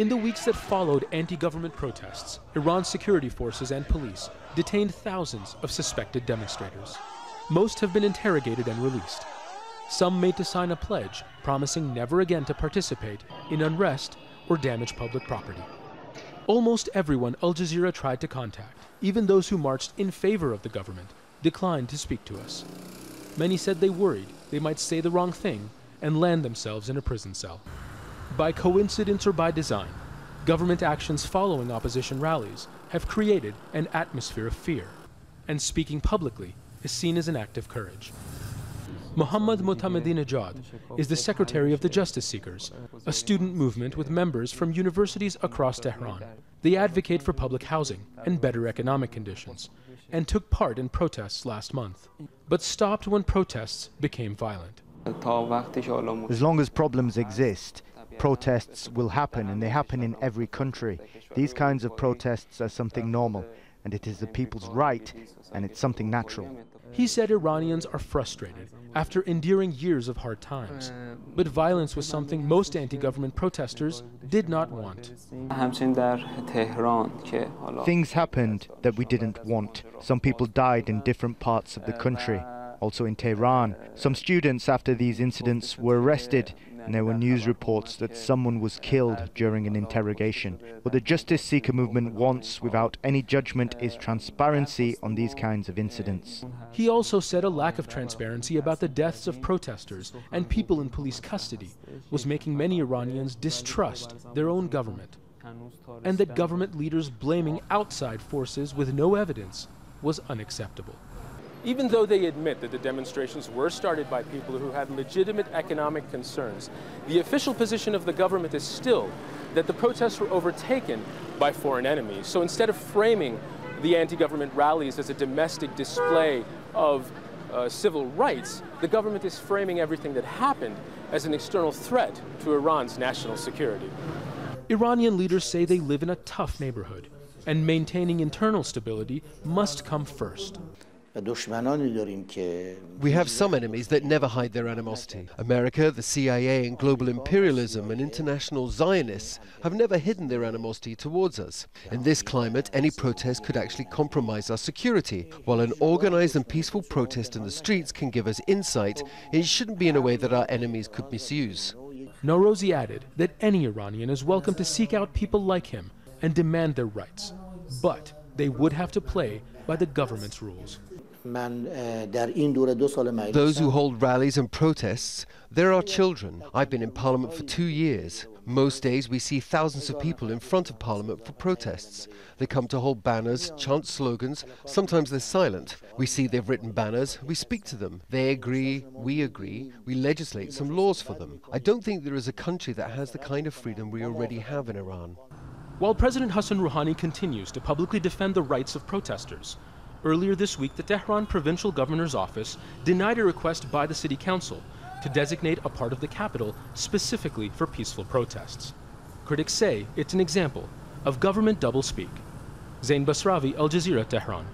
In the weeks that followed anti-government protests, Iran's security forces and police detained thousands of suspected demonstrators. Most have been interrogated and released. Some made to sign a pledge promising never again to participate in unrest or damage public property. Almost everyone Al Jazeera tried to contact, even those who marched in favor of the government, declined to speak to us. Many said they worried they might say the wrong thing and land themselves in a prison cell. By coincidence or by design, government actions following opposition rallies have created an atmosphere of fear, and speaking publicly is seen as an act of courage. MOTAMEDINEJAD is the secretary of the Justice Seekers, a student movement with members from universities across Tehran. They advocate for public housing and better economic conditions, and took part in protests last month, but stopped when protests became violent. As long as problems exist, protests will happen, and they happen in every country. These kinds of protests are something normal, and it is the people's right, and it's something natural. He said Iranians are frustrated after enduring years of hard times, but violence was something most anti-government protesters did not want. Things happened that we didn't want. Some people died in different parts of the country. Also in Tehran, some students after these incidents were arrested, and there were news reports that someone was killed during an interrogation. What the Justice Seeker movement wants, without any judgment, is transparency on these kinds of incidents. He also said a lack of transparency about the deaths of protesters and people in police custody was making many Iranians distrust their own government, and that government leaders blaming outside forces with no evidence was unacceptable. Even though they admit that the demonstrations were started by people who had legitimate economic concerns, the official position of the government is still that the protests were overtaken by foreign enemies. So instead of framing the anti-government rallies as a domestic display of civil rights, the government is framing everything that happened as an external threat to Iran's national security. Iranian leaders say they live in a tough neighborhood, and maintaining internal stability must come first. We have some enemies that never hide their animosity. America, the CIA, and global imperialism and international Zionists have never hidden their animosity towards us. In this climate, any protest could actually compromise our security. While an organized and peaceful protest in the streets can give us insight, it shouldn't be in a way that our enemies could misuse. NOROZI added that any Iranian is welcome to seek out people like him and demand their rights, but they would have to play by the government's rules. Those who hold rallies and protests, they're our children. I've been in Parliament for 2 years. Most days we see thousands of people in front of Parliament for protests. They come to hold banners, chant slogans, sometimes they're silent. We see they've written banners, we speak to them. They agree, we legislate some laws for them. I don't think there is a country that has the kind of freedom we already have in Iran. While President Hassan Rouhani continues to publicly defend the rights of protesters, earlier this week, the Tehran Provincial Governor's Office denied a request by the City Council to designate a part of the capital specifically for peaceful protests. Critics say it's an example of government doublespeak. Zein Basravi, Al Jazeera, Tehran.